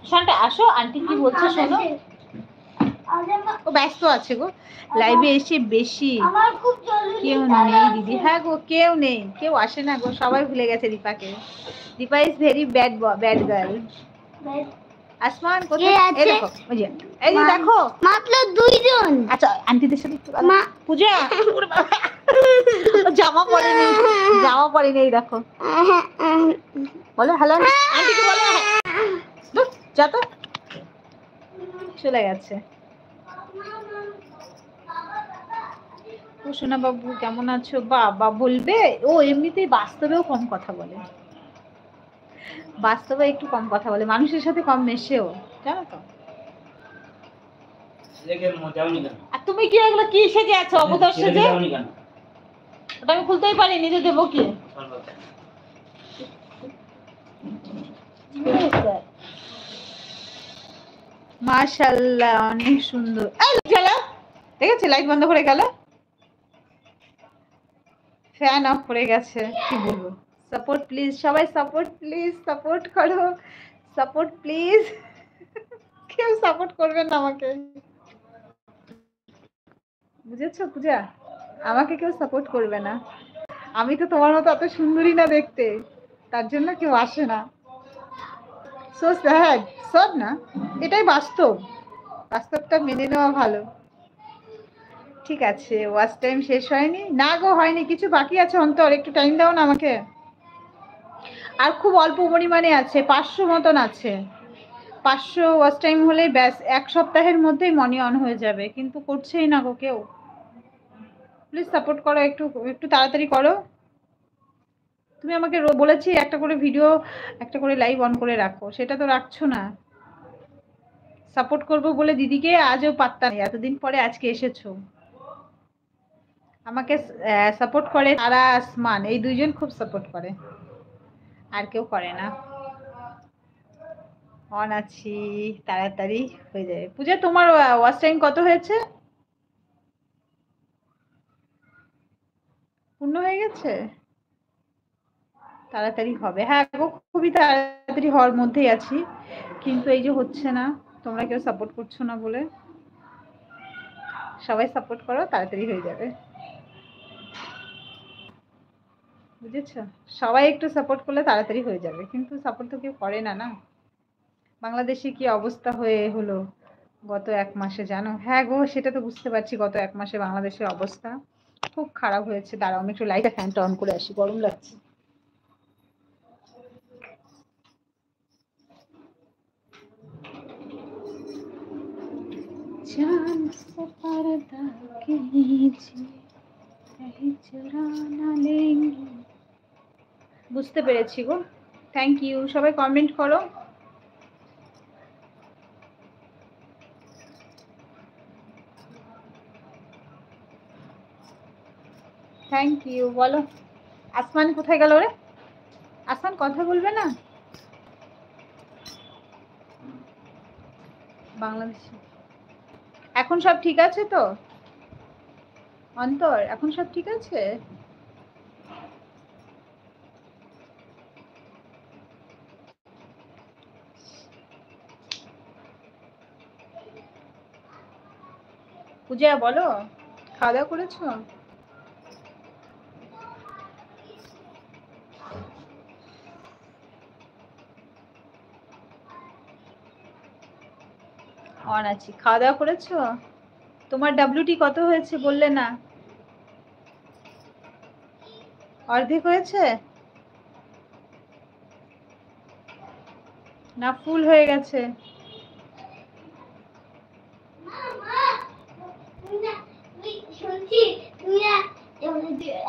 শান্তা আসো, আন্টি কি বলছে শোনো। ও ব্যস্ত আছে গো, লাইভে এসে বেশি কেউ নেই দিদি। হ্যাঁ গো, কেউ নেই, কেউ আসে না গো, সবাই ভুলে গেছে দীপাকে। Deepa is very bad girl. Asman কোথায়? এই দেখো, ওই যে, এই যে দেখো মাত্র দুইজন। আচ্ছা আন্টিদের সাথে একটু পূজা জামা পরেনি, জামা পরেনি, এই দেখো বলো হ্যালো আন্টিকে বলো। যা তো, চলে গেছে। ও সোনা বাবু কেমন আছো? বাবা বলবে, ও এমনিতেই বাস্তবেও কম কথা বলে, বাস্তবে একটু কম কথা বলে, মানুষের সাথে কম মেশেও, জানো তো। আর তুমি কি এগুলো কি সেজে আছো অবদর সেজে? ওটা আমি খুলতেই পারি, নিজে দেবো কি? মাশাআল্লাহ অনেক সুন্দর। এই চলো, দেখেছি লাইট বন্ধ করে গেল, ফ্যান অফ করে গেছে, কি বলবো। সাপোর্ট প্লিজ, সবাই সাপোর্ট প্লিজ, সাপোর্ট করো, সাপোর্ট প্লিজ। কেউ সাপোর্ট করবেন না আমাকে, বুঝেছো পূজা? আমাকে কেউ সাপোর্ট করবে না, আমি তো তোমার মতো অত সুন্দরী না দেখতে, তার জন্য কেউ আসে না। সো স্যাড, সব না, এটাই বাস্তব, বাস্তবটা মেনে নেওয়া ভালো। ঠিক আছে, ওয়াচ টাইম শেষ হয়নি? না গো হয়নি, কিছু বাকি আছে অন্তর, একটু টাইম দাও না আমাকে। আর খুব অল্প পরিমাণে আছে, 500 মতন আছে। 500 ওয়াচ টাইম হলেই ব্যাস, এক সপ্তাহের মধ্যেই মনি অন হয়ে যাবে, কিন্তু করছেই না গো কেউ। প্লিজ সাপোর্ট করো, একটু একটু তাড়াতাড়ি করো। তুমি আমাকে বলেছি একটা করে ভিডিও, একটা করে লাইভ অন করে রাখো, সেটা তো রাখছো না। সাপোর্ট করবো বলে দিদিকে আজও পাত্তা নেই, এতদিন পরে আজকে এসেছো। আমাকে সাপোর্ট করে তারা, আসমান, এই দুইজন খুব সাপোর্ট করে, আর কেউ করে না। অন আছি, তাড়াতাড়ি হয়ে যাবে। পূজা তোমার ওয়াচ টাইম কত হয়েছে? পূর্ণ হয়ে গেছে? তাড়াতাড়ি হবে, হ্যাঁ গো খুবই তাড়াতাড়ি হওয়ার মধ্যেই আছি, কিন্তু এই যে হচ্ছে না, তোমরা কেউ সাপোর্ট করছো না বলে। সবাই সাপোর্ট করো, তাড়াতাড়ি হয়ে যাবে, বুঝেছো? সবাই একটু সাপোর্ট করলে তাড়াতাড়ি হয়ে যাবে, কিন্তু সাপোর্ট তো কেউ করে না না। বাংলাদেশে কি অবস্থা হয়ে হলো গত 1 মাসে, জানো? হ্যাঁ গো সেটা তো বুঝতে পারছি, গত 1 মাসে বাংলাদেশের অবস্থা খুব খারাপ হয়েছে। দাঁড়াও আমি একটু লাইটটা, ফ্যানটা অন করে আসি, গরম লাগছে। चांद से पर्दा के नीचे कहीं चुराना लेंगे। বুঝতে পেরেছি গো, থ্যাংক ইউ, সবাই কমেন্ট করো। থ্যাংক ইউ, বলো। আসমান কোথায় গেল রে? আসমান কথা বলবে না? বাংলাদেশে এখন সব ঠিক আছে তো অন্তর? এখন সব ঠিক আছে? পূজা বলো, খাওয়া দাওয়া করেছো? অন আছি, খাওয়া দাওয়া করেছো? তোমার ডাব্লিউটি কত হয়েছে বললে না? অর্ধেক হয়েছে না ফুল হয়ে গেছে?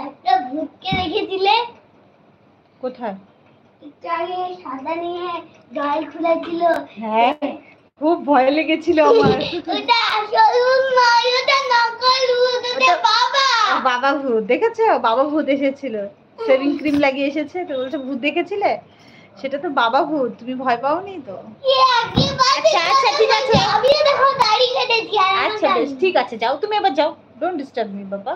একটা ভূতকে রেখেছিলে কোথায়? সাদা নিয়ে জল খুলেছিল, হ্যাঁ খুব ভয় লেগেছিল আমার। ওটা আসল ভূত নয়, ওটা নকল ভূত, ওটা বাবা। বাবা ভূত দেখেছো? বাবা ভূত এসেছিল, সেভিং ক্রিম লাগিয়ে এসেছে, তো বলছে ভূত দেখেছিলে, সেটা তো বাবা ভূত, তুমি ভয় পাওনি তো? আচ্ছা আচ্ছা ঠিক আছে, আমিও দেখো দাড়ি কেটেছি। আচ্ছা বেশ ঠিক আছে, যাও তুমি এবার যাও, ডোন্ট ডিস্টার্ব মি বাবা।